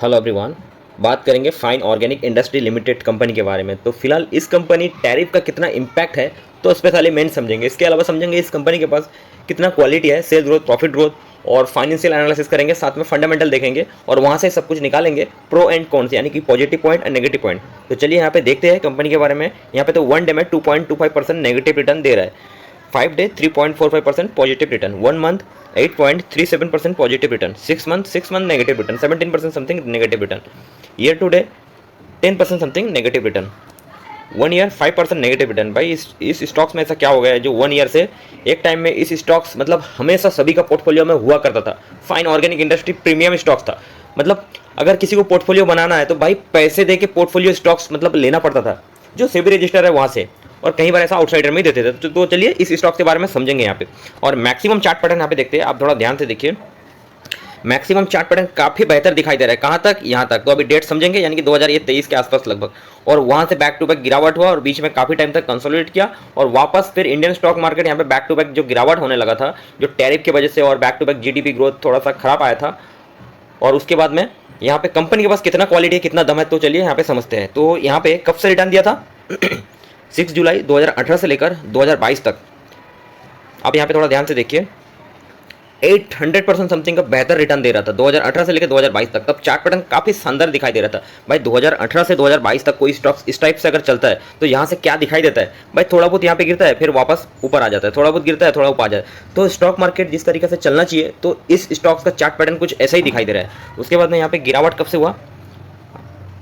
Hello everyone. बात करेंगे fine organic industry limited company के बारे में। तो फिलहाल इस कंपनी टैरिफ का कितना इम्पैक्ट है तो उस पर खाली मेन समझेंगे। इसके अलावा समझेंगे इस कंपनी के पास कितना क्वालिटी है, सेल्स ग्रोथ, प्रॉफिट ग्रोथ और फाइनेंशियल एनालिसिस करेंगे। साथ में फंडामेंटल देखेंगे और वहाँ से सब कुछ निकालेंगे, प्रो एंड कॉन्स यानी कि positive point and negative point. तो चलिए यहाँ पे देखते हैं कंपनी के बारे में। यहाँ पे तो 1 डे में 2.25% नेगेटिव रिटर्न दे रहा है, 5 day 3.45% positive return, 1 month 8.37% positive return, 6 month negative return, 17% something negative return, year to date 10% something negative return, 1 year 5% negative return. भाई इस स्टॉक्स में ऐसा क्या हो गया है जो 1 ईयर से एक टाइम में इस स्टॉक्स मतलब हमेशा सभी का पोर्टफोलियो में हुआ करता था। Fine organic industry premium stocks था। मतलब अगर किसी को पोर्टफोलियो बनाना है तो भाई पैसे दे के पोर्टफोलियो स्टॉक्स मतलब लेना पड़ता था, जो सेबी रजिस्टर है वहाँ से, और कई बार ऐसा आउटसाइडर में ही देते थे। तो चलिए इस स्टॉक के बारे में समझेंगे यहाँ पे। और मैक्सिमम चार्ट पैटर्न यहाँ पे देखते हैं, आप थोड़ा ध्यान से देखिए। मैक्सिमम चार्ट पैटर्न काफी बेहतर दिखाई दे रहा है। कहाँ तक? यहाँ तक। तो अभी डेट समझेंगे, यानी कि 2023 के आसपास लगभग। और वहाँ से बैक टू बैक गिरावट हुआ और बीच में काफी टाइम तक कंसोलिडेट किया और वापस फिर इंडियन स्टॉक मार्केट यहाँ पे बैक टू बैक जो गिरावट होने लगा था जो टैरिफ की वजह से, और back to back GDP growth थोड़ा सा खराब आया था। और उसके बाद में यहाँ पे कंपनी के पास कितना क्वालिटी है, कितना दम है, तो चलिए यहाँ पे समझते हैं। तो यहाँ पे कब से रिटर्न दिया था? 6 जुलाई 2018 से लेकर 2022 तक। आप यहाँ पे थोड़ा ध्यान से देखिए, 800% समथिंग का बेहतर रिटर्न दे रहा था 2018 से लेकर 2022 तक। तब चार्ट पैटर्न काफी शानदार दिखाई दे रहा था। भाई 2018 से 2022 तक कोई स्टॉक्स इस टाइप से अगर चलता है तो यहाँ से क्या दिखाई देता है? भाई थोड़ा बहुत यहाँ पे गिरता है, फिर वापस ऊपर आ जाता है, थोड़ा बहुत गिरता है, थोड़ा ऊपर आ जाता है। तो स्टॉक मार्केट जिस तरीके से चलना चाहिए, तो इस स्टॉक्स का चार्ट पैटर्न कुछ ऐसा ही दिखाई दे रहा है। उसके बाद में यहाँ पे गिरावट कब से हुआ?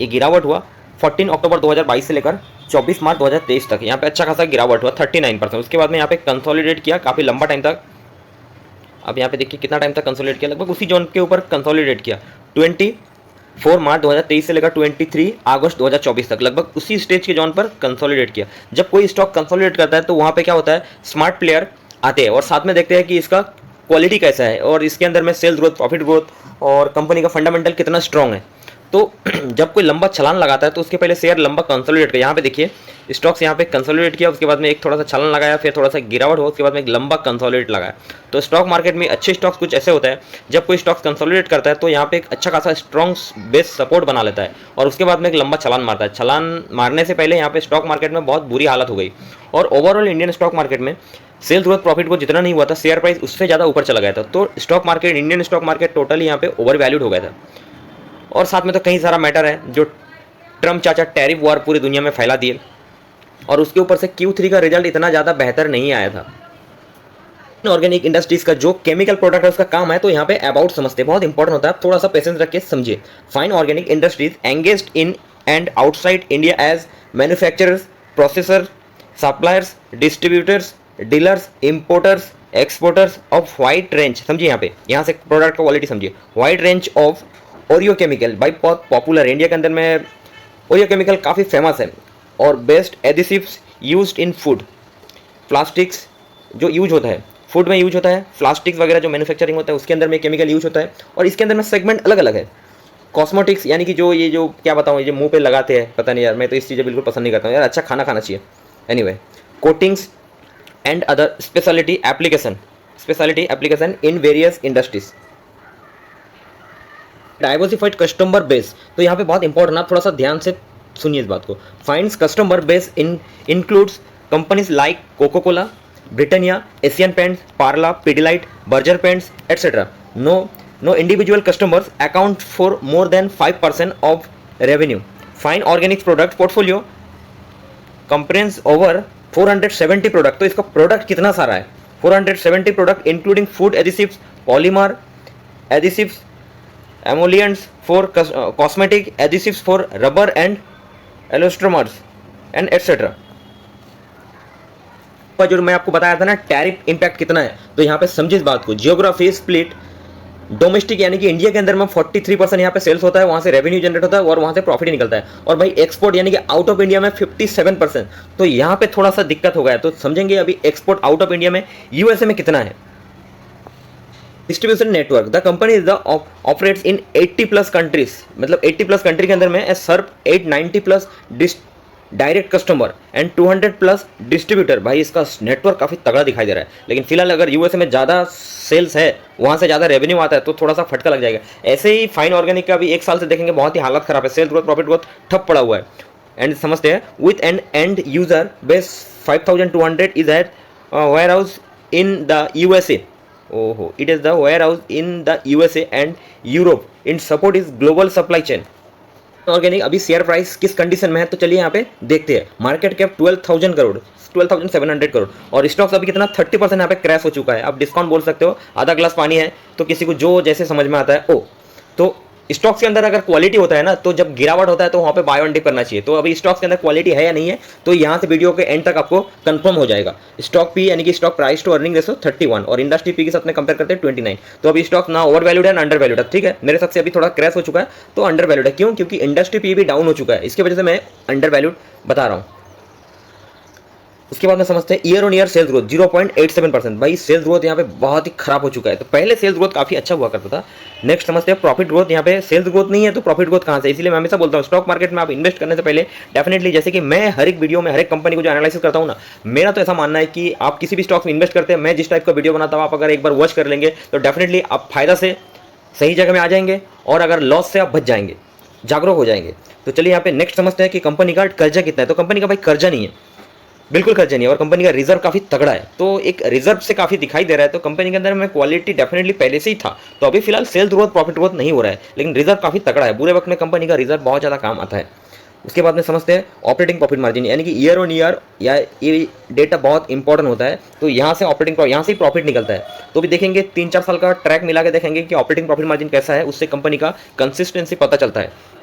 ये गिरावट हुआ 14 अक्टूबर 2022 से लेकर 24 मार्च 2023 तक। यहाँ पे अच्छा खासा गिरावट हुआ 39%। उसके बाद में यहाँ पे कंसोलिडेट किया काफ़ी लंबा टाइम तक। अब यहाँ पे देखिए कितना टाइम तक कंसोलिडेट किया, लगभग उसी जोन के ऊपर कंसोलिडेट किया 24 मार्च 2023 से लेकर 23 अगस्त 2024 तक, लगभग उसी स्टेज के जोन पर कंसोलिडेट किया। जब कोई स्टॉक कंसोलिडेट करता है तो वहाँ पे क्या होता है, स्मार्ट प्लेयर आते हैं और साथ में देखते हैं कि इसका क्वालिटी कैसा है और इसके अंदर में सेल्स ग्रोथ, प्रॉफिट ग्रोथ और कंपनी का फंडामेंटल कितना स्ट्रॉन्ग है। तो जब कोई लंबा छलान लगाता है तो उसके पहले शेयर लंबा कंसोलिडेट किया। यहाँ पे देखिए स्टॉक्स यहाँ पे कंसोलिडेट किया, उसके बाद में एक थोड़ा सा छलान लगाया, फिर थोड़ा सा गिरावट हुआ, उसके बाद में एक लंबा कंसोलिडेट लगाया। तो स्टॉक मार्केट में अच्छे स्टॉक्स कुछ ऐसे होता है, जब कोई स्टॉक्स कंसोलिडेट करता है तो यहाँ पे एक अच्छा खासा स्ट्रॉन्ग बेस सपोर्ट बना लेता है और उसके बाद में एक लंबा छलान मारता है। छलान मारने से पहले यहाँ पे स्टॉक मार्केट में बहुत बुरी हालत हो गई और ओवरऑल इंडियन स्टॉक मार्केट में सेल्स ग्रोथ, प्रॉफिट को जितना नहीं हुआ था, शेयर प्राइस उससे ज़्यादा ऊपर चला गया था। तो stock market, Indian stock market totally यहाँ पे ओवर वैल्यूड हो गया था। और साथ में तो कई सारा मैटर है जो ट्रम्प चाचा टैरिफ वॉर पूरी दुनिया में फैला दिए और उसके ऊपर से Q3 का रिजल्ट इतना ज़्यादा बेहतर नहीं आया था। ऑर्गेनिक इंडस्ट्रीज का जो केमिकल प्रोडक्ट है उसका काम है, तो यहाँ पे अबाउट समझते हैं, बहुत इंपॉर्टेंट होता है। थोड़ा सा पेशेंस रख के समझिए। Fine organic industries engaged in and outside India as manufacturers, processor, suppliers, distributors, dealers, importers, exporters of wide range. समझिए यहाँ से प्रोडक्ट का क्वालिटी समझिए। Wide range of oleo chemical, भाई बहुत पॉपुलर है इंडिया के अंदर में। ओरियो केमिकल काफ़ी फेमस है और best additives used in food, plastics जो यूज होता है फूड में यूज होता है, प्लास्टिक्स वगैरह जो मैन्युफैक्चरिंग होता है उसके अंदर में केमिकल यूज होता है। और इसके अंदर में सेगमेंट अलग अलग है। कॉस्मेटिक्स यानी कि जो ये जो क्या बताऊँ, ये जो मुंह पे लगाते हैं, पता नहीं यार, मैं तो इस चीज़ें बिल्कुल पसंद नहीं करता हूँ यार, अच्छा खाना खाना चाहिए। Anyway, coatings and other speciality application in various industries. Diversified customer base, तो यहाँ पे बहुत इंपॉर्टेंट, आप थोड़ा सा ध्यान से सुनिए इस बात को। Finds customer base includes companies like Coca Cola, Britannia, Asian Paints, Parle, Pidilite, Berger paints etcetera. No individual customers account for more than 5% of revenue. Fine organic product portfolio comprises over 470 product. तो इसका प्रोडक्ट कितना सारा है? 470 product including food additives, polymer additives, emollients for cosmetic, adhesives for rubber and elastomers and etc. जो मैं आपको बताया था ना टैरिफ इंपैक्ट कितना है, तो यहाँ पे समझिए इस बात को। जियोग्राफी स्प्लिट, डोमेस्टिक यानी कि इंडिया के अंदर में 43% यहाँ पे सेल्स होता है, वहाँ से रेवेन्यू जनरेट होता है और वहाँ से प्रॉफिट निकलता है। और भाई एक्सपोर्ट यानी कि आउट ऑफ इंडिया में 57%। तो यहाँ पे थोड़ा सा दिक्कत हो गया है, तो समझेंगे अभी एक्सपोर्ट आउट ऑफ इंडिया में यूएसए में कितना है। Distribution network, the company is the operates in 80+ countries, मतलब 80+ कंट्री के अंदर में सर्व 890+ direct customer and 200 plus distributor. भाई इसका नेटवर्क काफ़ी तगड़ा दिखाई दे रहा है, लेकिन फिलहाल अगर यूएसए में ज़्यादा सेल्स है, वहाँ से ज़्यादा रेवेन्यू आता है तो थोड़ा सा फटका लग जाएगा। ऐसे ही फाइन ऑर्गेनिक का भी एक साल से देखेंगे बहुत ही हालत खराब है, सेल्स ग्रोथ प्रॉफिट ग्रोथ ठप पड़ा हुआ है। एंड समझते हैं with an end user base 5200 is at warehouse in the USA. ओहो, it is the warehouse in the USA and Europe in support is global supply chain. Organic अभी share price किस condition में है तो चलिए यहाँ पे देखते हैं। मार्केट कैप 12,000 करोड़, 12,700 करोड़, और स्टॉक्स अभी कितना 30% यहाँ पे क्रैश हो चुका है। आप डिस्काउंट बोल सकते हो, आधा ग्लास पानी है, तो किसी को जो जैसे समझ में आता है ओ। तो स्टॉक्स के अंदर अगर क्वालिटी होता है ना, तो जब गिरावट होता है तो वहाँ पे बाय ऑन डिप करना चाहिए। तो अभी स्टॉक्स के अंदर क्वालिटी है या नहीं है, तो यहाँ से वीडियो के एंड तक आपको कंफर्म हो जाएगा। स्टॉक पी यानी कि stock price to earning ratio 31 और इंडस्ट्री पी के साथ में कंपेयर करते हैं 29। तो अभी स्टॉक ना ओवर वैल्यूड है ना अंडर वैल्यूड है। ठीक है, मेरे सबसे अभी थोड़ा क्रैश हो चुका है तो अंडर वैल्यूड है। क्यों? क्योंकि इंडस्ट्री पी भी डाउन हो चुका है, इसकी वजह से मैं अंडर वैल्यूड बता रहा हूँ। उसके बाद में समझते हैं year on year sales growth 0.87%। भाई सेल्स ग्रोथ यहाँ पे बहुत ही खराब हो चुका है। तो पहले सेल्स ग्रोथ काफी अच्छा हुआ करता था। नेक्स्ट समझते हैं प्रॉफिट ग्रोथ। यहाँ पे सेल्स ग्रोथ नहीं है तो प्रॉफिट ग्रोथ कहाँ से? इसलिए मैं हमेशा बोलता हूँ स्टॉक मार्केट में आप इन्वेस्ट करने से पहले डेफिनेटली, जैसे कि मैं हर एक वीडियो में हर एक कंपनी को जो एनालिसिस करता हूँ ना, मेरा तो ऐसा मानना है कि आप किसी भी स्टॉक में इन्वेस्ट करते हैं, मैं जिस टाइप का वीडियो बनाता हूँ, आप अगर एक बार वॉच कर लेंगे तो डेफिनेटली आप फायदा से सही जगह में आ जाएंगे, और अगर लॉस से आप बच जाएंगे, जागरूक हो जाएंगे। तो चलिए यहाँ पे नेक्स्ट समझते हैं कि कंपनी का कर्जा कितना है। तो कंपनी का भाई कर्जा नहीं है, बिल्कुल खर्चा नहीं है, और कंपनी का रिजर्व काफी तगड़ा है। तो एक रिजर्व से काफी दिखाई दे रहा है। तो कंपनी के अंदर में क्वालिटी डेफिनेटली पहले से ही था। तो अभी फिलहाल सेल्स ग्रोथ प्रॉफिट ग्रोथ नहीं हो रहा है, लेकिन रिजर्व काफी तगड़ा है। बुरे वक्त में कंपनी का रिजर्व बहुत ज्यादा काम आता है। उसके बाद में समझते हैं ऑपरेटिंग प्रॉफिट मार्जिन, यानी कि ईयर ऑन ईयर, या ये डेटा बहुत इंपॉर्टेंट होता है। तो यहाँ से यहाँ से प्रॉफिट निकलता है। तो भी देखेंगे 3-4 साल का ट्रैक मिला के देखेंगे कि ऑपरेटिंग प्रॉफिट मार्जिन कैसा है, उससे कंपनी का कंसिस्टेंसी पता चलता है।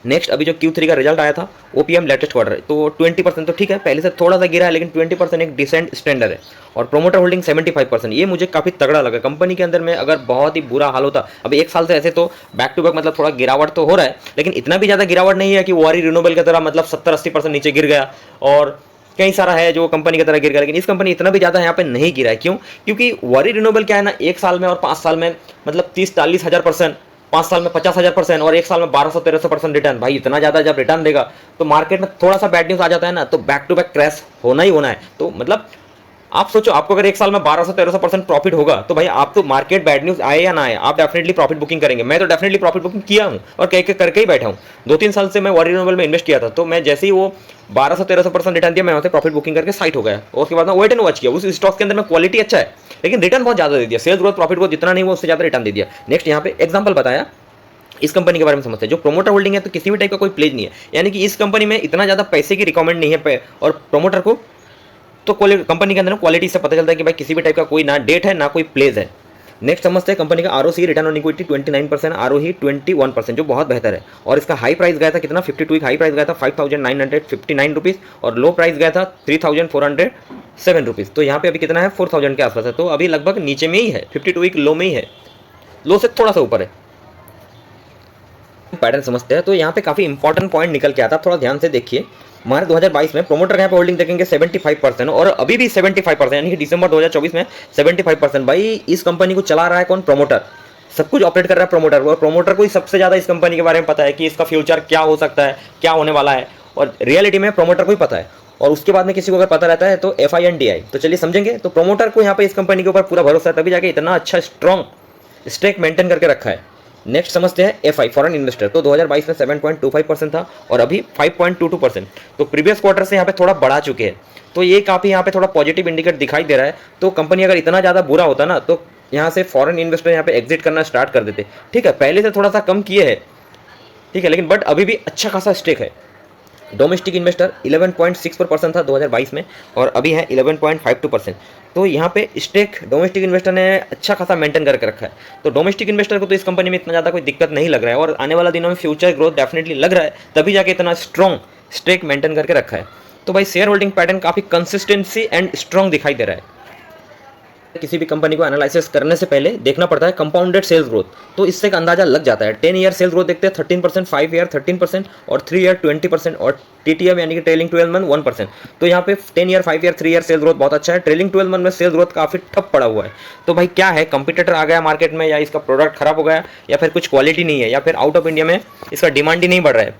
नेक्स्ट अभी जो Q3 का रिजल्ट आया था ओपीएम लेटेस्ट क्वार्टर, तो 20% तो ठीक है, पहले से थोड़ा सा गिरा है, लेकिन 20% एक डिसेंट स्टैंडर्ड है। और प्रोमोटर होल्डिंग 75%, ये मुझे काफ़ी तगड़ा लगा। कंपनी के अंदर में अगर बहुत ही बुरा हाल होता अभी एक साल से, ऐसे तो बैक टू बैक मतलब थोड़ा गिरावट तो हो रहा है, लेकिन इतना भी ज़्यादा गिरावट नहीं है कि वारी रिन्यूएबल की तरह मतलब 70-80% नीचे गिर गया, और कई सारा है जो कंपनी की तरह गिर गया। लेकिन इस कंपनी इतना भी ज़्यादा यहाँ पे नहीं गिरा है। क्यों? क्योंकि वारी रिन्यूएबल क्या है ना, एक साल में और 5 साल में मतलब 30-40 हज़ार%, 5 साल में 50,000% और एक साल में 1200-1300% रिटर्न। भाई इतना ज़्यादा जब रिटर्न देगा तो मार्केट में थोड़ा सा बैड न्यूज़ आ जाता है ना, तो बैक टू बैक क्रैश होना ही होना है। तो मतलब आप सोचो, आपको अगर एक साल में 1200-1300% प्रॉफिट होगा, तो भाई आप तो मार्केट बैड न्यूज़ आए या ना आए, आप डेफिनेटली प्रॉफिट बुकिंग करेंगे। मैं तो डेफिनेटली प्रॉफिट बुकिंग किया हूँ और करके ही बैठा हूँ। 2-3 साल से मैं वारी रिन्यूएबल में इन्वेस्ट किया था, तो मैं जैसे ही वो 1200-1300% रिटर्न दिया, मैं वहाँ से प्रॉफिट बुकिंग करके साइट हो गया। और उसके बाद में वेट एंड वॉच किया। उस स्टॉक के अंदर में क्वालिटी अच्छा है, लेकिन रिटर्न बहुत ज़्यादा दे दिया। सेल्स ग्रोथ प्रॉफिट ग्रोथ जितना नहीं हुआ, उससे ज़्यादा रिटर्न दे दिया। नेक्स्ट यहाँ पे एग्जाम्पल बताया इस कंपनी के बारे में समझते हैं। जो प्रोमोटर होल्डिंग है, तो किसी भी टाइप का कोई प्लेज नहीं है, यानी कि इस कंपनी में इतना ज़्यादा पैसे की रिकमेंड नहीं है और प्रोमोटर को, तो कंपनी के अंदर क्वालिटी से पता चलता है कि भाई किसी भी टाइप का कोई ना डेट है ना कोई प्लेज है। नेक्स्ट समझते हैं कंपनी का ROC, return on equity 29%, ROE 21%, जो बहुत बेहतर है। और इसका हाई प्राइस गया था कितना, 52 हाई प्राइस गया था 5,959 रुपीज़, और लो प्राइस गया था 3,407 रुपीज़। तो यहाँ पे अभी कितना है, 4,000 के आसपास है। तो अभी लगभग नीचे में ही है, 52 वीक लो में ही है, लो से थोड़ा सा ऊपर है। पैटर्न समझते हैं, तो यहाँ पे काफी इंपॉर्टेंट पॉइंट निकल के आता है, थोड़ा ध्यान से देखिए। हमारे 2022 में प्रोमोटर यहाँ पे होल्डिंग देखेंगे 75%, और अभी भी 75%, यानी कि दिसंबर 2024 में 75%। भाई इस कंपनी को चला रहा है कौन? प्रोमोटर। सब कुछ ऑपरेट कर रहा है प्रोमोटर, और प्रोमोटर को ही सबसे ज्यादा इस कंपनी के बारे में पता है कि इसका फ्यूचर क्या हो सकता है, क्या होने वाला है, और रियलिटी में प्रोमोटर को ही पता है। और उसके बाद में किसी को अगर पता रहता है तो FINDI। तो चलिए समझेंगे। तो प्रोमोटर को यहाँ पे इस कंपनी के ऊपर पूरा भरोसा है, तभी जाके इतना अच्छा स्ट्रॉन्ग स्टेक मेंटेन करके रखा है। नेक्स्ट समझते हैं FI, फॉरेन इन्वेस्टर। तो 2022 में 7.25% था, और अभी 5.22%। तो प्रीवियस क्वार्टर से यहाँ पे थोड़ा बढ़ा चुके हैं। तो ये काफ़ी यहाँ पे थोड़ा पॉजिटिव इंडिकेट दिखाई दे रहा है। तो कंपनी अगर इतना ज़्यादा बुरा होता ना, तो यहाँ से फॉरेन इन्वेस्टर यहाँ पे एग्जिट करना स्टार्ट कर देते। ठीक है, पहले से थोड़ा सा कम किए हैं, ठीक है, लेकिन बट अभी भी अच्छा खासा स्टेक है। डोमेस्टिक इन्वेस्टर 11.64% था 2022 में, और अभी है 11.52%। तो यहाँ पे स्टेक डोमेस्टिक इन्वेस्टर ने अच्छा खासा मेंटेन करके रखा है। तो डोमेस्टिक इन्वेस्टर को तो इस कंपनी में इतना ज़्यादा कोई दिक्कत नहीं लग रहा है, और आने वाला दिनों में फ्यूचर ग्रोथ डेफिनेटली लग रहा है, तभी जाके इतना स्ट्रॉन्ग स्टेक मेंटेन करके रखा है। तो भाई शेयर होल्डिंग पैटर्न काफ़ी कंसिस्टेंसी एंड स्ट्रॉन्ग दिखाई दे रहा है। किसी भी कंपनी को एनालिसिस करने से पहले देखना पड़ता है कंपाउंडेड सेल्स ग्रोथ, तो इससे एक अंदाजा लग जाता है। 10 ईयर सेल्स ग्रोथ देखते हैं 13%, 5 ईयर 13%, और 3 ईयर 20%, और TTM यानी कि ट्रेलिंग 12 मंथ 1%। तो यहाँ पे 10 year 5 year 3 year sales growth बहुत अच्छा है। ट्रेलिंग 12 मंथ में सेल्स ग्रोथ काफी ठप पड़ा हुआ है। तो भाई क्या है, कंपटीटर आ गया मार्केट में, या इसका प्रोडक्ट खराब हो गया, या फिर कुछ क्वालिटी नहीं है, या फिर आउट ऑफ इंडिया में इसका डिमांड ही नहीं बढ़ रहा है।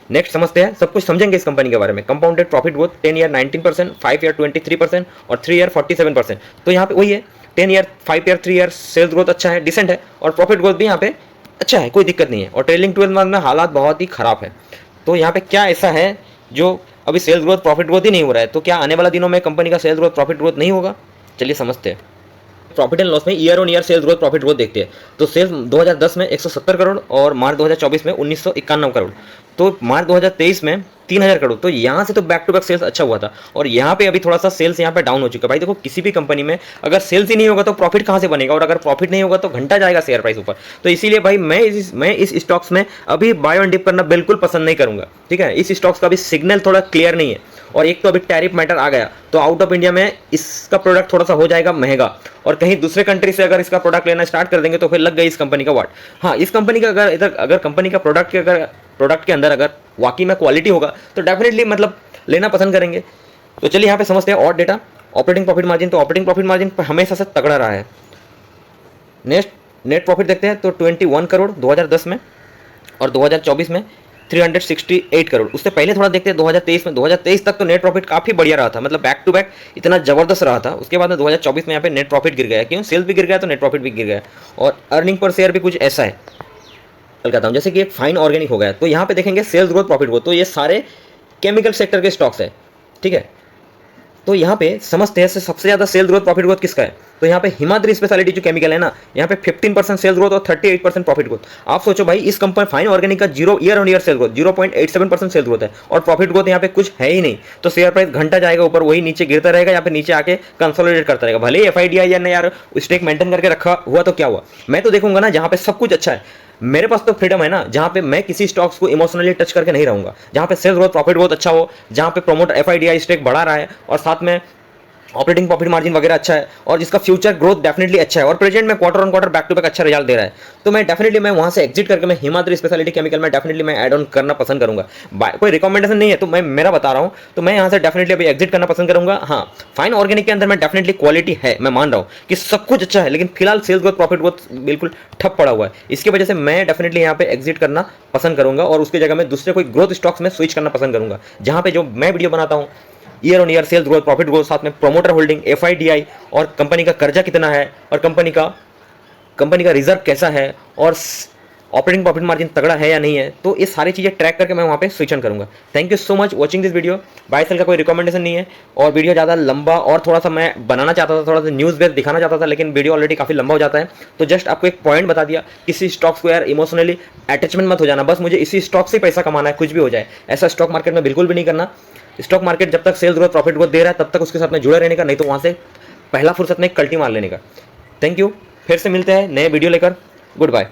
नेक्स्ट समझते हैं, सब कुछ समझेंगे इस कंपनी के बारे में। Compounded profit growth 10 year 19%, 5 year 23% और 3 ईयर 47%। तो यहाँ पे वही है, 10 year 5 year 3 year sales growth अच्छा है, डिसेंट है, और प्रॉफिट ग्रोथ भी यहाँ पे अच्छा है, कोई दिक्कत नहीं है। और ट्रेलिंग 12 मंथ में हालात बहुत ही खराब है। तो यहाँ पे क्या ऐसा है जो अभी सेल्स ग्रोथ प्रॉफिट ग्रोथ ही नहीं हो रहा है, तो क्या आने वाला दिनों में कंपनी का सेल्स ग्रोथ प्रॉफिट ग्रोथ नहीं होगा? चलिए समझते हैं। प्रॉफिट एंड लॉस में year on year sales growth profit growth देखते हैं। तो सेल्स 2010 में 170 करोड़ और मार्च 2024 में 1991 करोड़। तो मार्च 2023 में 3000 करोड़। तो यहाँ से तो बैक टू बैक सेल्स अच्छा हुआ था, और यहाँ पे अभी थोड़ा सा सेल्स यहाँ पे डाउन हो चुका है। भाई देखो, किसी भी कंपनी में अगर सेल्स ही नहीं होगा तो प्रॉफिट कहाँ से बनेगा, और अगर प्रॉफिट नहीं होगा तो घंटा जाएगा शेयर प्राइस ऊपर। तो इसीलिए भाई मैं इस स्टॉक्स में अभी बाय ऑन डिप करना बिल्कुल पसंद नहीं करूंगा, ठीक है। इस स्टॉक्स का भी सिग्नल थोड़ा क्लियर नहीं है, और एक तो अभी टैरिफ मैटर आ गया, तो आउट ऑफ इंडिया में इसका प्रोडक्ट थोड़ा सा हो जाएगा महंगा, और कहीं दूसरे कंट्री से अगर इसका प्रोडक्ट लेना स्टार्ट कर देंगे तो फिर लग गई इस कंपनी का वाट। हाँ, इस कंपनी का अगर कंपनी का प्रोडक्ट के अंदर अगर वाकई में क्वालिटी होगा तो डेफिनेटली मतलब लेना पसंद करेंगे। तो चलिए यहाँ पे समझते हैं और डेटा। ऑपरेटिंग प्रॉफिट मार्जिन, तो ऑपरेटिंग प्रॉफिट मार्जिन हमेशा से तगड़ा रहा है। नेट प्रॉफिट देखते हैं तो 21 करोड़ 2010 में, और 2024 में 368 करोड़। उससे पहले थोड़ा देखते हैं 2023 में। 2023 तक तो नेट प्रॉफिट काफ़ी बढ़िया रहा था, मतलब बैक टू बैक इतना ज़बरदस्त रहा था। उसके बाद में 2024 में यहाँ पे नेट प्रॉफिट गिर गया, क्यों? सेल्स भी गिर गया तो नेट प्रॉफिट भी गिर गया, और अर्निंग पर शेयर भी कुछ ऐसा है। कहता हूँ जैसे कि एक फाइन ऑर्गेनिक हो गया। तो यहाँ पे देखेंगे सेल्स ग्रोथ प्रॉफिट ग्रोथ, तो ये सारे केमिकल सेक्टर के स्टॉक्स है, ठीक है। तो यहाँ पे समझते हैं सबसे ज़्यादा सेल ग्रोथ प्रॉफिट ग्रोथ किसका है। तो यहाँ पे हिमाद्री स्पेशलिटी जो केमिकल है ना, यहाँ पे 15% सेल ग्रोथ और 38% प्रॉफिट ग्रोथ। आप सोचो भाई, इस कंपनी फाइन ऑर्गेनिक का 0 year on year sale growth 0.87% sale growth है, और प्रॉफिट ग्रोथ यहाँ पे कुछ है ही नहीं। तो शेयर प्राइस घंटा जाएगा ऊपर, वही नीचे गिरता रहेगा, यहाँ पे नीचे आके कंसोलिडेट करता रहेगा। भले ही एफआईडीआई या यार स्टेक मेंटेन करके रखा हुआ तो क्या हुआ। मैं तो देखूंगा ना जहाँ पे सब कुछ अच्छा है। मेरे पास तो फ्रीडम है ना, जहाँ पे मैं किसी स्टॉक्स को इमोशनली टच करके नहीं रहूंगा, जहाँ पे सेल्स ग्रोथ प्रॉफिट ग्रोथ अच्छा हो, जहाँ पे प्रोमोटर एफआईडीआई स्टेक बढ़ा रहा है, और साथ में ऑपरेटिंग प्रॉफिट मार्जिन वगैरह अच्छा है, और जिसका फ्यूचर ग्रोथ डेफिनेटली अच्छा है, और प्रेजेंट में quarter on quarter back to back अच्छा रिजल्ट दे रहा है। तो मैं डेफिनेटली मैं वहां से एग्जिट करके मैं हिमाद्री स्पेशलिटी केमिकल में डेफिनेटली मैं ऐड ऑन करना पसंद करूंगा। कोई रिकमेंडेशन नहीं है, तो मैं मेरा बता रहा हूं, तो मैं यहां से डेफिनेटली अभी एग्जिट करना पसंद करूंगा। हाँ, फाइन ऑर्गेनिक के अंदर मैं डेफिनेटली क्वालिटी है, मैं मान रहा हूं कि सब कुछ अच्छा है, लेकिन फिलहाल सेल्स ग्रोथ प्रॉफिट ग्रोथ बिल्कुल ठप पड़ा हुआ है। इसकी वजह से मैं डेफिनेटली यहाँ पे एग्जिट करना पसंद करूंगा, और उसकी जगह मैं दूसरे कोई ग्रोथ स्टॉक्स में स्विच करना पसंद करूंगा, जहां पे जो मैं वीडियो बनाता हूं year on year sales growth profit growth, साथ में प्रोमोटर होल्डिंग, एफआईडीआई, और कंपनी का कर्जा कितना है, और कंपनी का रिजर्व कैसा है, और ऑपरेटिंग प्रॉफिट मार्जिन तगड़ा है या नहीं है। तो ये सारी चीज़ें ट्रैक करके मैं वहाँ पे स्विच ऑन करूँगा। Thank you so much watching this video. Buy sell का कोई रिकमेंडेशन नहीं है, और वीडियो ज़्यादा लंबा और थोड़ा सा मैं बनाना चाहता था, थोड़ा सा न्यूज़ बेस दिखाना चाहता था, लेकिन वीडियो ऑलरेडी काफ़ी लंबा हो जाता है। तो जस्ट आपको एक पॉइंट बता दिया, किसी स्टॉक्स को यार इमोशनली अटैचमेंट मत हो जाना, बस मुझे इसी स्टॉक से पैसा कमाना है, कुछ भी हो जाए, ऐसा स्टॉक मार्केट में बिल्कुल भी नहीं करना। स्टॉक मार्केट जब तक सेल्स ग्रोथ प्रॉफिट ग्रोथ दे रहा है तब तक उसके साथ में जुड़े रहने का, नहीं तो वहाँ से पहला फुर्सत में कल्टी मार लेने का। थैंक यू, फिर से मिलते हैं नए वीडियो लेकर। Good bye.